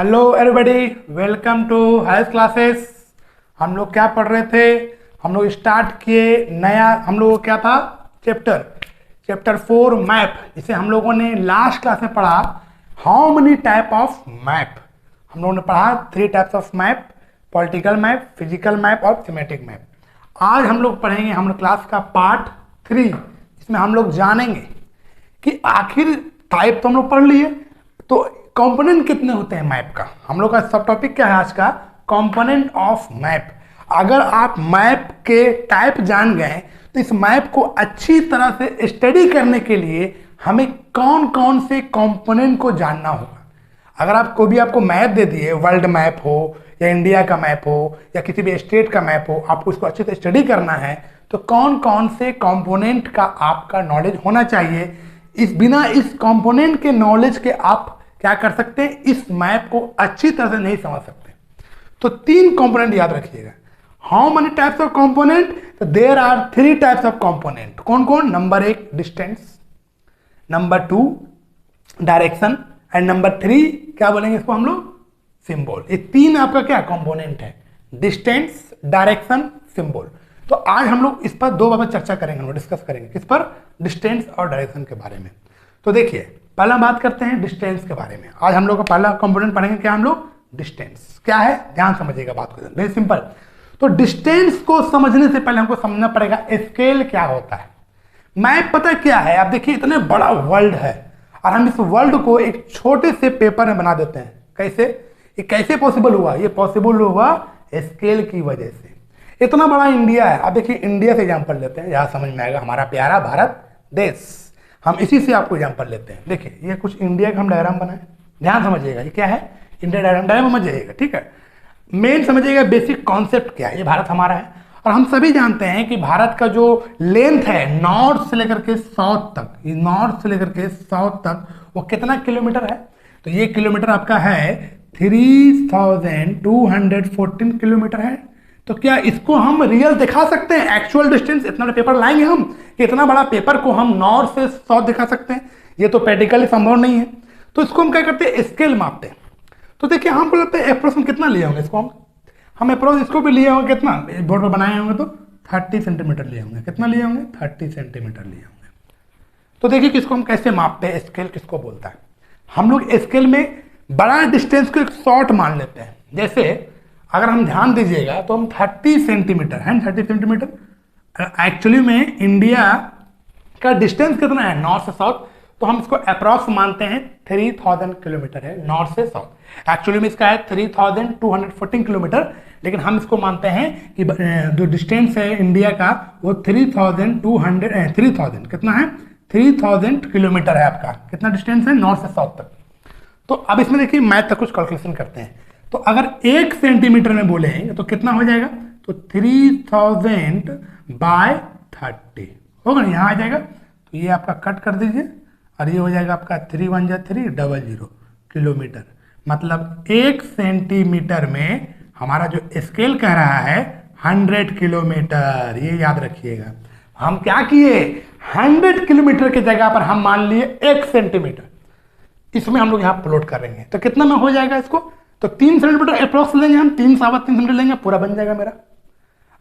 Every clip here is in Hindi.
Hello everybody, welcome to higher classes. हम लोग क्या पढ़ रहे थे? हम लोग स्टार्ट किए नया, हम लोग क्या था? चैप्टर 4 मैप, जिसे हम लोगों ने लास्ट क्लास में पढ़ा how many type of map. हम लोगों ने पढ़ा 3 types of map, political map, physical map और थीमेटिक मैप। आज हम लोग पढ़ेंगे हम लोग क्लास का पार्ट 3। इसमें हम लोग जानेंगे कि आखिर टाइप तो हम लोग पढ़ लिए, तो कंपोनेंट कितने होते हैं मैप का। हम लोग का सब टॉपिक क्या है आज का? Component of map. अगर आप मैप के टाइप जान गए तो इस मैप को अच्छी तरह से स्टडी करने के लिए हमें कौन कौन से कंपोनेंट को जानना होगा। अगर आपको भी आपको मैप दे दिए, वर्ल्ड मैप हो या इंडिया का मैप हो या किसी भी स्टेट का मैप हो, आपको इसको अच्छे से स्टडी करना है तो कौन कौन से कंपोनेंट का आपका नॉलेज होना चाहिए। इस बिना इस कंपोनेंट के नॉलेज के आप क्या कर सकते हैं? इस मैप को अच्छी तरह से नहीं समझ सकते। तो 3 कंपोनेंट याद रखिएगा। How many types of component? तो there are 3 types of component. कौन कौन? Number 1 distance, number 2 direction and number 3 क्या बोलेंगे इसको हम लोग? सिंबल। ये 3 आपका क्या कंपोनेंट है? Distance, direction, symbol. तो आज हम लोग इस पर 2 बार में चर्चा करेंगे, हम लोग डिस्कस करेंगे। किस पर? डिस्टेंस और डायरेक्शन के बारे में। तो देखिए, पहला बात करते हैं डिस्टेंस के बारे में। आज हम लोग का पहला कंपोनेंट पढ़ेंगे क्या हम लोग? डिस्टेंस। क्या है? ध्यान समझिएगा बात को, वेरी सिंपल। तो डिस्टेंस को समझने से पहले हमको समझना पड़ेगा स्केल क्या होता है। मैप पता क्या है? आप देखिए, इतने बड़ा वर्ल्ड है और हम इस वर्ल्ड को एक छोटे से पेपर में बना देते हैं। कैसे? ये कैसे पॉसिबल हुआ? ये पॉसिबल हुआ स्केल की वजह से। इतना बड़ा इंडिया है। अब देखिए, इंडिया से एग्जाम्पल लेते हैं, यहां समझ में आएगा। हमारा प्यारा भारत देश, हम इसी से आपको एग्जाम्पल लेते हैं। देखिए, ये कुछ इंडिया का हम डायग्राम बनाए, ध्यान समझिएगा। ये क्या है? इंडिया डायग्राम समझिएगा, ठीक है। मेन समझिएगा बेसिक कॉन्सेप्ट क्या है। ये भारत हमारा है और हम सभी जानते हैं कि भारत का जो लेंथ है नॉर्थ से लेकर के साउथ तक, ये नॉर्थ से लेकर के साउथ तक वो कितना किलोमीटर है? तो ये किलोमीटर आपका है 3214 किलोमीटर है। तो क्या इसको हम रियल दिखा सकते हैं? एक्चुअल डिस्टेंस इतना बड़ा पेपर लाएंगे हम कि इतना बड़ा पेपर को हम नॉर्थ से साउथ दिखा सकते हैं? ये तो प्रैक्टिकली संभव नहीं है। तो इसको हम क्या करते हैं? स्केल मापते हैं। तो देखिए, हमको लगता है अप्रोक्स हम कितना लिए होंगे इसको? हम अप्रोक्स इसको भी लिए होंगे कितना? बोर्ड पर बनाए होंगे तो 30 सेंटीमीटर लिए होंगे। कितना लिए होंगे? 30 सेंटीमीटर लिए होंगे। तो देखिए किसको हम कैसे मापते हैं, स्केल किसको बोलता है। हम लोग स्केल में बड़ा डिस्टेंस को एक शॉर्ट मान लेते हैं। जैसे अगर हम ध्यान दीजिएगा तो हम 30 सेंटीमीटर है, 30 सेंटीमीटर एक्चुअली में इंडिया का डिस्टेंस कितना है नॉर्थ से साउथ? तो हम इसको अप्रॉक्स मानते हैं 3000 किलोमीटर है नॉर्थ से साउथ। एक्चुअली में इसका है 3214 किलोमीटर, लेकिन हम इसको मानते हैं कि जो डिस्टेंस है इंडिया का वो 3000 कितना है? 3000 किलोमीटर है आपका। कितना डिस्टेंस है नॉर्थ से साउथ तक? तो अब इसमें देखिए मैथ का कुछ कैलकुलेशन करते हैं। तो अगर 1 सेंटीमीटर में बोलेंगे तो कितना हो जाएगा? तो 3000 बाय 30 होगा ना, यहाँ आ जाएगा। तो ये आपका कट कर दीजिए और ये हो जाएगा आपका 3 1 जा 3 00 किलोमीटर। मतलब 1 सेंटीमीटर में हमारा जो स्केल कह रहा है 100 किलोमीटर। ये याद रखिएगा। हम क्या किए? 100 किलोमीटर की जगह पर हम मान लिए 1 सेंटीमीटर। इसमें हम लोग यहाँ प्लॉट करेंगे तो कितना में हो जाएगा इसको? तो 3 सेंटीमीटर अप्रॉक्स लेंगे हम, 3 सवा 3 सेंटीमीटर लेंगे, पूरा बन जाएगा मेरा।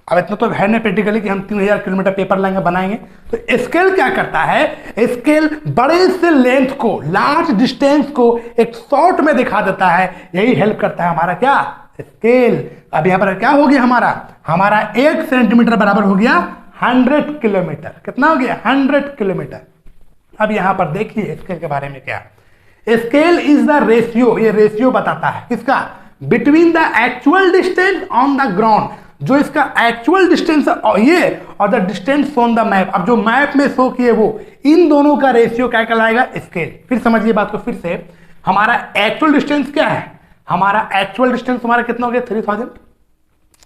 अब इतना तो है नहीं प्रैक्टिकली कि हम 3000 किलोमीटर पेपर लेंगे बनाएंगे। तो स्केल क्या करता है? स्केल बड़े से लेंथ को, लार्ज डिस्टेंस को एक शॉर्ट में दिखा देता है। यही हेल्प करता है हमारा क्या? स्केल। अब यहाँ पर क्या हो गया हमारा 1 सेंटीमीटर बराबर हो गया 100 किलोमीटर। कितना हो गया? 100 किलोमीटर। अब यहां पर देखिए स्केल के बारे में क्या। स्केल इज द रेशियो, ये रेशियो बताता है किसका? Between the actual distance on the ground, जो इसका एक्चुअल डिस्टेंस ये और the distance on the map. अब जो मैप में शो किए वो, इन दोनों का रेशियो क्या कहलाएगा? स्केल। फिर समझिए बात को फिर से। हमारा एक्चुअल डिस्टेंस क्या है? हमारा एक्चुअल डिस्टेंस हमारा कितना हो गया? 3000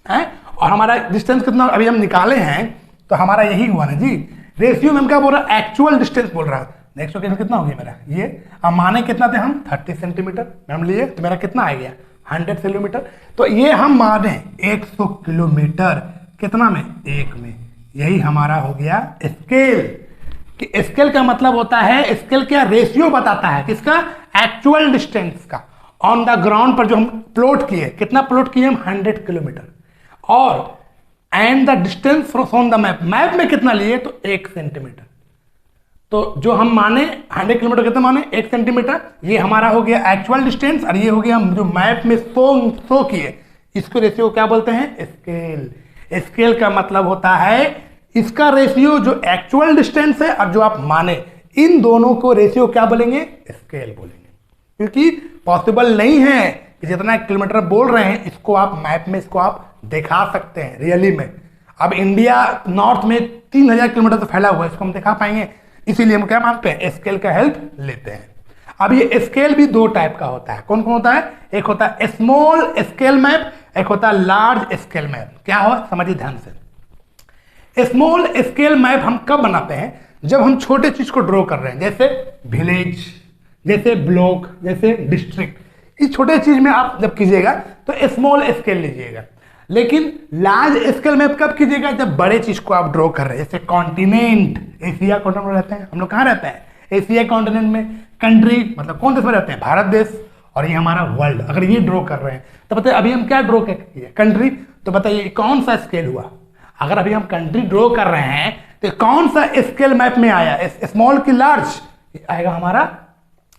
है। और हमारा डिस्टेंस कितना अभी हम निकाले हैं? तो हमारा यही हुआ ना जी। रेशियो में हम क्या बोल रहा है? एक्चुअल डिस्टेंस बोल रहा है। नेक्स्ट कितना हो गया मेरा? ये अब माने कितना थे हम? 30 सेंटीमीटर हम लिए, तो मेरा कितना आ गया? 100 किलोमीटर। तो ये हम माने 100 किलोमीटर कितना में? 1 में। यही हमारा हो गया स्केल। कि स्केल का मतलब होता है, स्केल क्या? रेशियो बताता है किसका? एक्चुअल डिस्टेंस का ऑन द ग्राउंड पर जो हम प्लॉट किए, कितना प्लॉट किए हम 100 किलोमीटर, और and the distance from the map, map में कितना लिए तो 1 सेंटीमीटर। तो जो हम माने 100 किलोमीटर कितना माने 1 सेंटीमीटर, ये हमारा हो गया एक्चुअल डिस्टेंस, और ये हो गया हम जो मैप में शो किए, इसको रेशियो क्या बोलते हैं स्केल। स्केल का मतलब होता है इसका रेशियो जो एक्चुअल डिस्टेंस है और जो आप माने, इन दोनों को रेशियो क्या बोलेंगे स्केल बोलेंगे, क्योंकि पॉसिबल नहीं है कि जितना किलोमीटर बोल रहे हैं इसको आप मैप में इसको आप दिखा सकते हैं रियली में। अब इंडिया नॉर्थ में 3000 किलोमीटर से फैला हुआ है, इसको हम दिखा पाएंगे, इसीलिए हम क्या मानते हैं स्केल का हेल्प लेते हैं। अब ये स्केल भी दो टाइप का होता है, कौन कौन होता है, एक होता है स्मॉल स्केल मैप, एक होता है लार्ज स्केल मैप। क्या हो समझिए ध्यान से। स्मॉल स्केल मैप हम कब बनाते हैं, जब हम छोटे चीज को ड्रॉ कर रहे हैं, जैसे विलेज, जैसे ब्लॉक, जैसे डिस्ट्रिक्ट। इस छोटे चीज में आप जब कीजिएगा तो स्मॉल स्केल लीजिएगा, लेकिन लार्ज स्केल मैप कब कीजिएगा, जब बड़े चीज को आप ड्रॉ कर रहे हैं, जैसे कॉन्टिनेंट, एशिया कॉन्टिनेंट में रहते हैं हम लोग, कहाँ रहते हैं एशिया कॉन्टिनेंट में। कंट्री मतलब कौन देश में रहते हैं, भारत देश, और ये हमारा वर्ल्ड। अगर ये ड्रॉ कर रहे हैं तो बताइए अभी हम क्या ड्रॉ किए कंट्री, तो बताइए कौन सा स्केल हुआ। अगर अभी हम कंट्री ड्रॉ कर रहे हैं तो कौन सा स्केल मैप में आया, स्मॉल की लार्ज, आएगा हमारा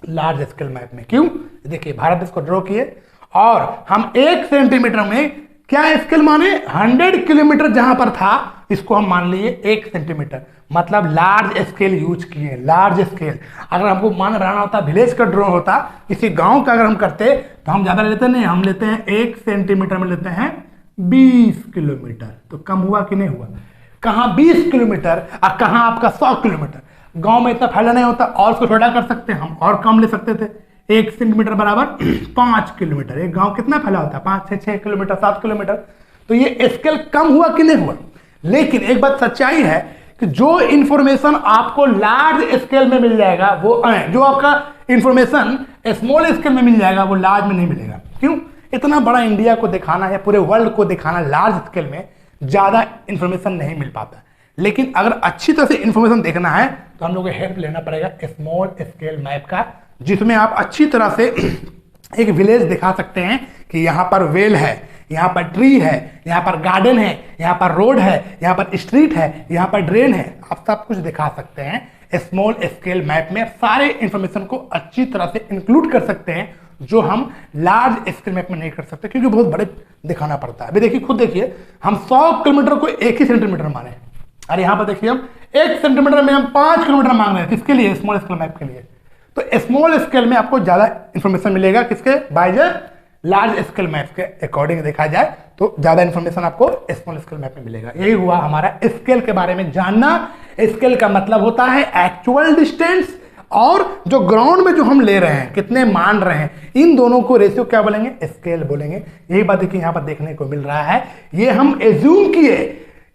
लार्ज स्केल मैप में। क्यों, देखिए भारत देश को ड्रॉ किए और हम 1 सेंटीमीटर में क्या स्केल माने 100 किलोमीटर जहां पर था इसको हम मान लिए 1 सेंटीमीटर, मतलब लार्ज स्केल यूज किए, लार्ज स्केल। अगर हमको मान रहना होता विलेज का ड्रॉ होता, किसी गांव का अगर हम करते तो हम ज्यादा लेते नहीं, हम लेते हैं 1 सेंटीमीटर में लेते हैं 20 किलोमीटर। तो कम हुआ कि नहीं हुआ, कहां 20 किलोमीटर और कहां आपका 100 किलोमीटर। गांव में इतना फैला नहीं होता, और उसको छोटा कर सकते हैं हम, और कम ले सकते थे। 1 सेंटीमीटर बराबर 5 किलोमीटर। एक गांव कितना फैला होता है 5 6 किलोमीटर 7 किलोमीटर। तो ये स्केल कम हुआ कि नहीं हुआ। लेकिन एक बात सच्चाई है कि जो इंफॉर्मेशन आपको लार्ज स्केल में मिल जाएगा, वो जो आपका इंफॉर्मेशन स्मॉल स्केल में मिल जाएगा वो लार्ज में नहीं मिलेगा। क्यों, इतना बड़ा इंडिया को दिखाना या पूरे वर्ल्ड को दिखाना लार्ज स्केल में ज्यादा इंफॉर्मेशन नहीं मिल पाता। लेकिन अगर अच्छी तरह से इंफॉर्मेशन देखना है तो हम लोग को हेल्प लेना पड़ेगा स्मॉल स्केल मैप का, जिसमें आप अच्छी तरह से एक विलेज दिखा सकते हैं कि यहाँ पर वेल है, यहाँ पर ट्री है, यहाँ पर गार्डन है, यहाँ पर रोड है, यहाँ पर स्ट्रीट है, यहाँ पर ड्रेन है। आप सब कुछ दिखा सकते हैं स्मॉल स्केल मैप में। सारे इंफॉर्मेशन को अच्छी तरह से इंक्लूड कर सकते हैं जो हम लार्ज स्केल मैप में नहीं कर सकते, क्योंकि बहुत बड़े दिखाना पड़ता है। अभी देखिए, खुद देखिए, हम 100 किलोमीटर को 1 ही सेंटीमीटर माने, और यहाँ पर देखिए हम 1 सेंटीमीटर में हम 5 किलोमीटर मांग रहे हैं, किसके लिए, स्मॉल स्केल मैप के लिए। तो स्मॉल स्केल में आपको ज्यादा इंफॉर्मेशन मिलेगा, किसके, by the large scale map के अकॉर्डिंग देखा जाए तो ज्यादा इंफॉर्मेशन आपको स्मॉल स्केल मैप में मिलेगा। यही हुआ हमारा स्केल के बारे में जानना। स्केल का मतलब होता है एक्चुअल डिस्टेंस, और जो ग्राउंड में जो हम ले रहे हैं, कितने मान रहे हैं, इन दोनों को रेशियो क्या बोलेंगे, स्केल बोलेंगे। यही बात देखिए यहाँ पर देखने को मिल रहा है। ये हम एज्यूम किए,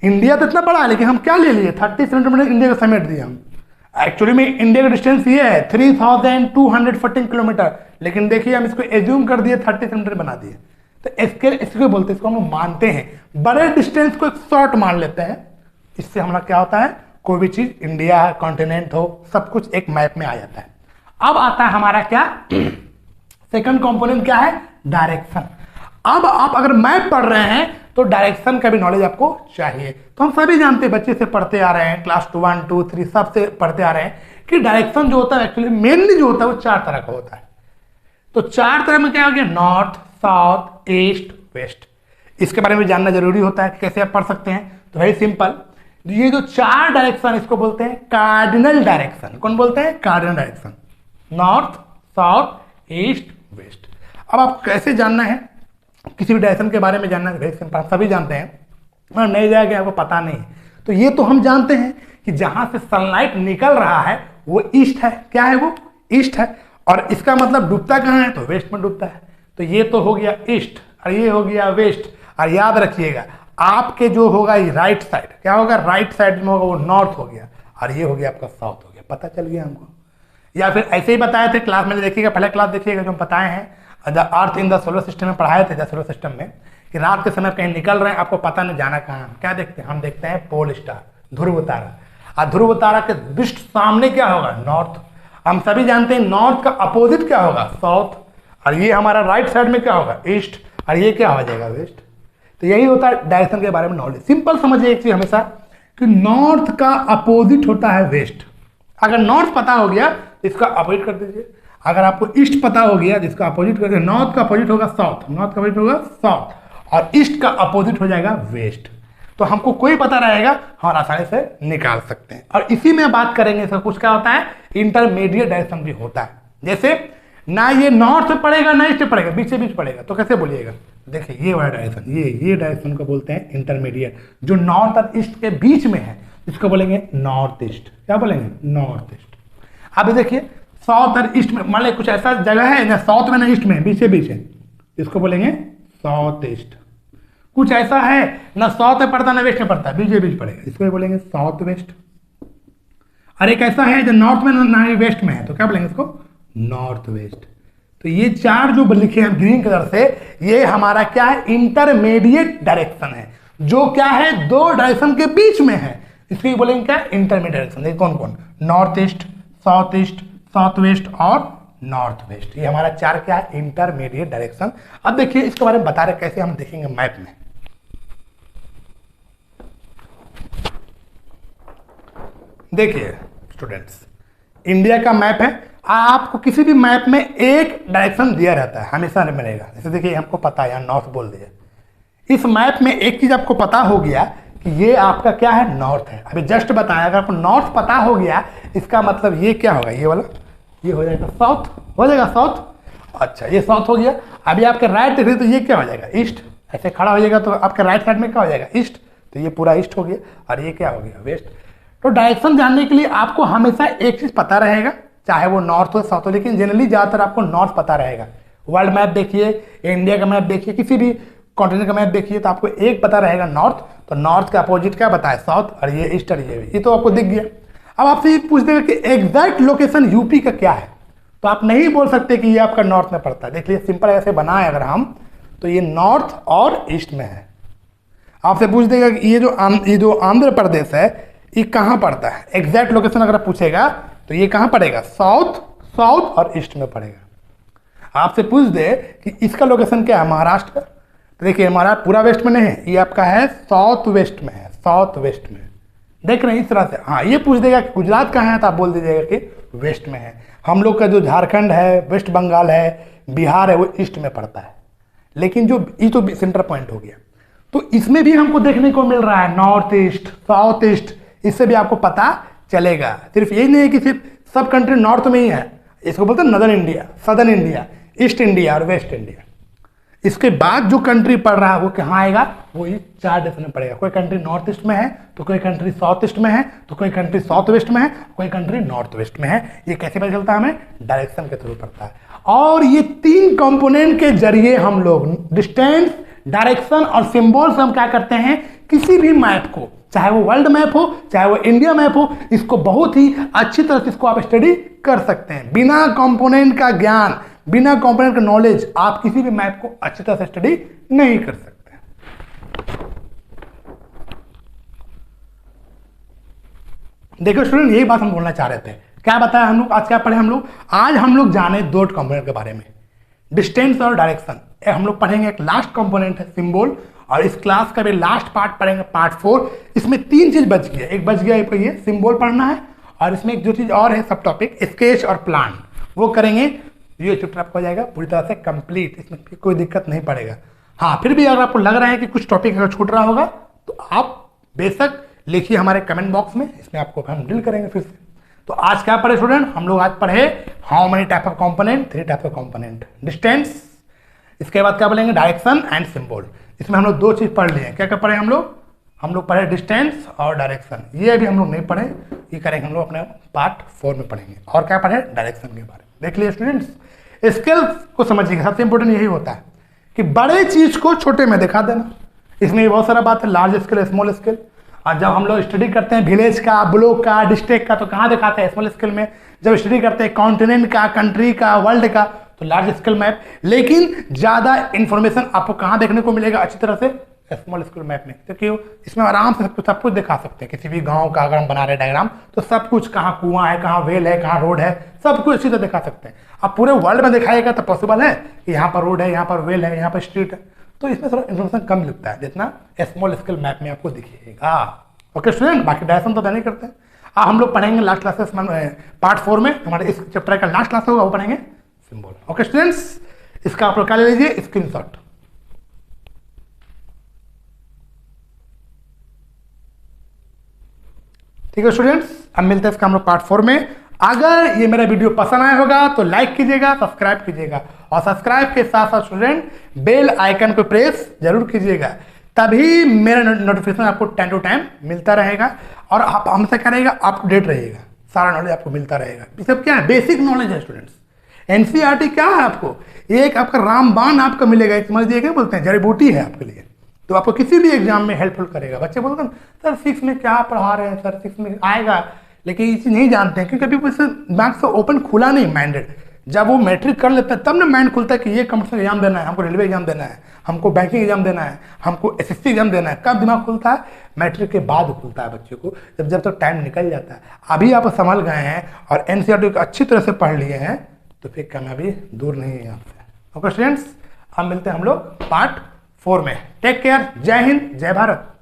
इंडिया तो इतना बड़ा है, लेकिन हम क्या ले लिए 30 सेंटीमीटर इंडिया का समेट दिया हम। एक्चुअली में इंडिया का डिस्टेंस ये है 3214 किलोमीटर, लेकिन देखिए हम इसको एज्यूम कर दिए 30 सेंटीमीटर बना दिए। तो स्केल इसको बोलते हैं, इसको हम मानते हैं। बड़े डिस्टेंस को एक शॉर्ट मान लेते हैं, इससे हमारा क्या होता है, कोई भी चीज इंडिया कॉन्टिनेंट हो, सब कुछ एक मैप में आ जाता है। अब आता है हमारा क्या सेकंड कंपोनेंट, क्या है, डायरेक्शन। अब आप अगर मैप पढ़ रहे हैं तो डायरेक्शन का भी नॉलेज आपको चाहिए। तो हम सभी जानते हैं, बच्चे से पढ़ते आ रहे हैं, क्लास 1 2 3 सब से पढ़ते आ रहे हैं कि डायरेक्शन जो होता है एक्चुअली मेनली जो होता है वो 4 तरह का होता है। तो 4 तरह में क्या हो गया, नॉर्थ, साउथ, ईस्ट, वेस्ट। इसके बारे में जानना जरूरी होता है कि कैसे आप पढ़ सकते हैं। तो वेरी सिंपल, ये जो 4 डायरेक्शन इसको बोलते हैं कार्डिनल डायरेक्शन। कौन बोलते हैं, cardinal direction, north, south, east, west. अब आप कैसे जानना है, किसी भी डायरेक्शन के बारे में जानना है, वेरी सिंपल, सभी जानते हैं, और नहीं जाएगा आपको पता नहीं। तो ये तो हम जानते हैं कि जहां से सनलाइट निकल रहा है वो ईस्ट है। क्या है वो, ईस्ट है। और इसका मतलब डूबता कहाँ है, तो वेस्ट में डूबता है। तो ये तो हो गया ईस्ट और ये हो गया वेस्ट। और याद रखिएगा, आपके जो होगा ये राइट साइड, क्या होगा, राइट साइड में होगा वो नॉर्थ हो गया, और ये हो गया आपका साउथ हो गया। पता चल गया हमको। या फिर ऐसे ही बताए थे क्लास में, देखिएगा पहले क्लास देखिएगा जो हम बताए हैं the earth in the solar system में, पढ़ाए थे द सोलर सिस्टम में, कि रात के समय कहीं निकल रहे हैं, आपको पता नहीं जाना कहाँ है। क्या देखते हैं, हम देखते हैं पोल स्टार, ध्रुव तारा। और ध्रुव तारा के जस्ट सामने क्या होगा, नॉर्थ। हम सभी जानते हैं नॉर्थ का अपोजिट क्या होगा, साउथ। और ये हमारा राइट साइड में क्या होगा, ईस्ट, और ये क्या हो जाएगा, वेस्ट। तो यही होता है डायरेक्शन के बारे में नॉलेज। सिंपल समझिए एक चीज हमेशा कि नॉर्थ का अपोजिट होता है वेस्ट। अगर नॉर्थ पता हो गया तो इसका अपोजिट कर दीजिए, अगर आपको ईस्ट पता हो गया जिसका अपोजिट कर दीजिए। नॉर्थ का अपोजिट होगा साउथ, नॉर्थ का अपोजिट होगा साउथ, और ईस्ट का अपोजिट हो जाएगा वेस्ट। तो हमको कोई पता रहेगा, हम आसानी से निकाल सकते हैं। और इसी में बात करेंगे इसका कुछ क्या होता है, इंटरमीडिएट डायरेक्शन भी होता है। जैसे ना ये नॉर्थ में पड़ेगा ना ईस्ट में पड़ेगा, बीच से बीच पड़ेगा, तो कैसे बोलिएगा, देखिए ये वाला डायरेक्शन, ये डायरेक्शन को बोलते हैं इंटरमीडिएट, जो नॉर्थ और ईस्ट के बीच में है, इसको बोलेंगे नॉर्थ ईस्ट। क्या बोलेंगे, नॉर्थ ईस्ट। अभी देखिए साउथ और ईस्ट में, मान लीजिए कुछ ऐसा जगह है ना साउथ में ना ईस्ट में, बीच से बीच है, इसको बोलेंगे साउथ ईस्ट। कुछ ऐसा है ना साउथ में पड़ता ना वेस्ट में पड़ता, बीच से बीच पड़ेगा, इसको बोलेंगे साउथ वेस्ट। और एक ऐसा है जो नॉर्थ में ना वेस्ट में है, तो क्या बोलेंगे इसको, नॉर्थ वेस्ट। तो ये चार जो लिखे हैं ग्रीन कलर से, ये हमारा क्या है, इंटरमीडिएट डायरेक्शन है, जो क्या है दो डायरेक्शन के बीच में है, इसलिए बोलेंगे क्या, इंटरमीडिएट डायरेक्शन। ये कौन कौन, नॉर्थ ईस्ट, साउथ वेस्ट और नॉर्थ वेस्ट। ये हमारा चार क्या है, इंटरमीडिएट डायरेक्शन। अब देखिए इसके बारे में बता रहे कैसे हम देखेंगे मैप में। देखिए स्टूडेंट्स, इंडिया का मैप है, आपको किसी भी मैप में एक डायरेक्शन दिया रहता है, हमेशा मिलेगा। जैसे देखिए हमको पता है, यहाँ नॉर्थ बोल दिया, इस मैप में एक चीज आपको पता हो गया कि ये आपका क्या है, नॉर्थ है। अभी जस्ट बताया, अगर आपको नॉर्थ पता हो गया, इसका मतलब ये क्या होगा, ये वाला, ये हो जाएगा साउथ, हो जाएगा साउथ। अच्छा ये साउथ हो गया। अभी आपके राइट देख रहे तो ये क्या हो जाएगा, ईस्ट। ऐसे खड़ा हो जाएगा तो आपके राइट साइड में क्या हो जाएगा, ईस्ट, तो ये पूरा ईस्ट हो गया, और ये क्या हो गया, वेस्ट। तो डायरेक्शन जानने के लिए आपको हमेशा एक चीज पता रहेगा, चाहे वो नॉर्थ हो साउथ हो, लेकिन जनरली ज्यादातर आपको नॉर्थ पता रहेगा। वर्ल्ड मैप देखिए, इंडिया का मैप देखिए, किसी भी कॉन्टिनेंट का मैप देखिए, तो आपको एक पता रहेगा नॉर्थ, तो नॉर्थ का अपोजिट क्या बताया, साउथ, और ये ईस्ट, और ये तो आपको दिख गया। अब आपसे ये पूछ देगा कि एग्जैक्ट लोकेशन यूपी का क्या है, तो आप नहीं बोल सकते कि ये आपका नॉर्थ में पड़ता है। देख लीजिए सिंपल ऐसे बनाए अगर हम, तो ये नॉर्थ और ईस्ट में है। आपसे पूछ देगा कि ये जो आंध्र प्रदेश है ये कहाँ पड़ता है, एग्जैक्ट लोकेशन अगर पूछेगा तो ये कहाँ पड़ेगा, साउथ और ईस्ट में पड़ेगा। आपसे पूछ दे कि इसका लोकेशन क्या है, महाराष्ट्र का, तो देखिए हमारा पूरा वेस्ट में नहीं है, ये आपका है साउथ वेस्ट में है, साउथ वेस्ट में देख रहे हैं इस तरह से। हाँ ये पूछ देगा कि गुजरात कहाँ है, तो आप बोल दीजिएगा कि वेस्ट में है। हम लोग का जो झारखंड है, वेस्ट बंगाल है, बिहार है, वो ईस्ट में पड़ता है। लेकिन जो ये तो सेंटर पॉइंट हो गया, तो इसमें भी हमको देखने को मिल रहा है नॉर्थ ईस्ट, साउथ ईस्ट, इससे भी आपको पता चलेगा। सिर्फ यही नहीं है कि सिर्फ सब कंट्री नॉर्थ में ही है, इसको बोलते हैं northern India, southern India, east India और वेस्ट इंडिया। इसके बाद जो कंट्री पड़ रहा है वो कहाँ आएगा, वो ये चार डायरेक्शन में पड़ेगा। कोई कंट्री नॉर्थ ईस्ट में है, तो कोई कंट्री साउथ ईस्ट में है, तो कोई कंट्री साउथ वेस्ट में है, कोई कंट्री नॉर्थ वेस्ट में है। ये कैसे पता चलता है हमें, डायरेक्शन के थ्रू पड़ता है। और ये तीन कंपोनेंट के जरिए हम लोग डिस्टेंस, डायरेक्शन और सिंबल से हम क्या करते हैं, किसी भी मैप को, चाहे वो वर्ल्ड मैप हो चाहे वो इंडिया मैप हो, इसको बहुत ही अच्छी तरह से इसको आप स्टडी कर सकते हैं। बिना कंपोनेंट का ज्ञान, बिना कंपोनेंट का नॉलेज आप किसी भी मैप को अच्छी तरह से स्टडी नहीं कर सकते। देखो स्टूडेंट, यही बात हम बोलना चाह रहे थे। क्या बताया हम लोग, आज क्या पढ़े हम लोग, आज हम लोग जाने दो कंपोनेंट के बारे में, डिस्टेंस और डायरेक्शन। हम लोग पढ़ेंगे एक लास्ट कंपोनेंट है सिंबल, और इस क्लास का भी लास्ट पार्ट पढ़ेंगे, पार्ट 4। इसमें तीन चीज बच गया, एक बच गया ये सिंबल पढ़ना है, और इसमें एक जो चीज और है सब टॉपिक, स्केच और प्लान, वो करेंगे। ये चैप्टर आपको हो जाएगा पूरी तरह से कंप्लीट, इसमें कोई दिक्कत नहीं पड़ेगा। हाँ फिर भी अगर आपको लग रहा है कि कुछ टॉपिक अगर छूट रहा होगा तो आप बेशक लिखिए हमारे कमेंट बॉक्स में, इसमें आपको हम डील करेंगे फिर से। तो आज क्या पढ़े स्टूडेंट, हम लोग आज पढ़े how many type of component, 3 type of component, distance, इसके बाद क्या बोलेंगे डायरेक्शन एंड सिंबल। इसमें हम लोग दो चीज पढ़ लिए। क्या क्या पढ़े हम लोग पढ़े डिस्टेंस और डायरेक्शन। ये अभी हम लोग नहीं पढ़े, ये करेंगे हम लोग अपने पार्ट 4 में पढ़ेंगे। और क्या पढ़े, डायरेक्शन के बारे में। देख लिए स्टूडेंट्स, स्केल को समझिएगा, सबसे इंपॉर्टेंट यही होता है कि बड़े चीज को छोटे में दिखा देना। इसमें बहुत सारा बात है, लार्ज स्केल, स्मॉल स्केल। और जब हम लोग स्टडी करते हैं विलेज का, ब्लॉक का, डिस्ट्रिक्ट का, तो कहाँ दिखाते हैं, स्मॉल स्केल में। जब स्टडी करते हैं कॉन्टिनेंट का, कंट्री का, वर्ल्ड का, तो लार्ज स्केल मैप। लेकिन ज्यादा इंफॉर्मेशन आपको कहाँ देखने को मिलेगा अच्छी तरह से, स्मॉल स्केल मैप में, क्योंकि इसमें आराम से सब कुछ दिखा सकते हैं। किसी भी गांव का अगर हम बना रहे डायग्राम तो सब कुछ, कहाँ कुआं है, कहाँ वेल है, कहाँ रोड है, सब कुछ अच्छी तरह दिखा सकते हैं। अब पूरे वर्ल्ड में दिखाएगा तो पॉसिबल है कि यहाँ पर रोड है, यहाँ पर वेल है, यहाँ पर स्ट्रीट है, तो इसमें थोड़ा इन्फॉर्मेशन कम मिलता है जितना स्मॉल स्केल मैप में आपको दिखेगा। ओके स्टूडेंट, बाकी डायरेक्शन तो नहीं करते हैं। हम लोग पढ़ेंगे लास्ट क्लासेस में, पार्ट 4 में हमारे इस चैप्टर का लास्ट क्लास होगा, वो पढ़ेंगे सिंबल। ओके स्टूडेंट्स, इसका आप लोग क्या ले लीजिए स्क्रीनशॉट। ठीक है स्टूडेंट्स, अब मिलते हैं इसका हम लोग पार्ट 4 में। अगर ये मेरा वीडियो पसंद आया होगा तो लाइक कीजिएगा, सब्सक्राइब कीजिएगा, और सब्सक्राइब के साथ साथ स्टूडेंट बेल आइकन को प्रेस जरूर कीजिएगा, तभी मेरा नोटिफिकेशन आपको टाइम टू टाइम मिलता रहेगा और आप हमसे क्या रहेगा, अप टू डेट रहिएगा, सारा नॉलेज आपको मिलता रहेगा। ये सब क्या है, बेसिक नॉलेज है स्टूडेंट्स। एनसीईआरटी क्या है, आपको एक आपका रामबाण आपको मिलेगा, समझ लीजिए क्या बोलते हैं, जड़ी बूटी है आपके लिए, तो आपको किसी भी एग्जाम में हेल्पफुल करेगा। बच्चे बोलते हैं सर 6 में क्या पढ़ा रहे हैं सर, 6 में आएगा, लेकिन ये चीज़ नहीं जानते हैं क्योंकि अभी दिमाग से ओपन खुला नहीं माइंडेड। जब वो मैट्रिक कर लेते हैं तब ना माइंड खुलता है कि ये कॉम्पिटिशन एग्जाम देना है, हमको रेलवे एग्जाम देना है, हमको बैंकिंग एग्जाम देना है, हमको एसएससी एग्जाम देना है। कब दिमाग खुलता है, मैट्रिक के बाद खुलता है बच्चे को, जब तक टाइम निकल जाता है। अभी आप संभल गए हैं और एनसीईआरटी को अच्छी तरह से पढ़ लिए हैं तो फिर कामयाबी दूर नहीं है आपसे। ओके स्टूडेंट्स, अब मिलते हैं हम लोग पार्ट 4 में। टेक केयर, जय हिंद, जय भारत।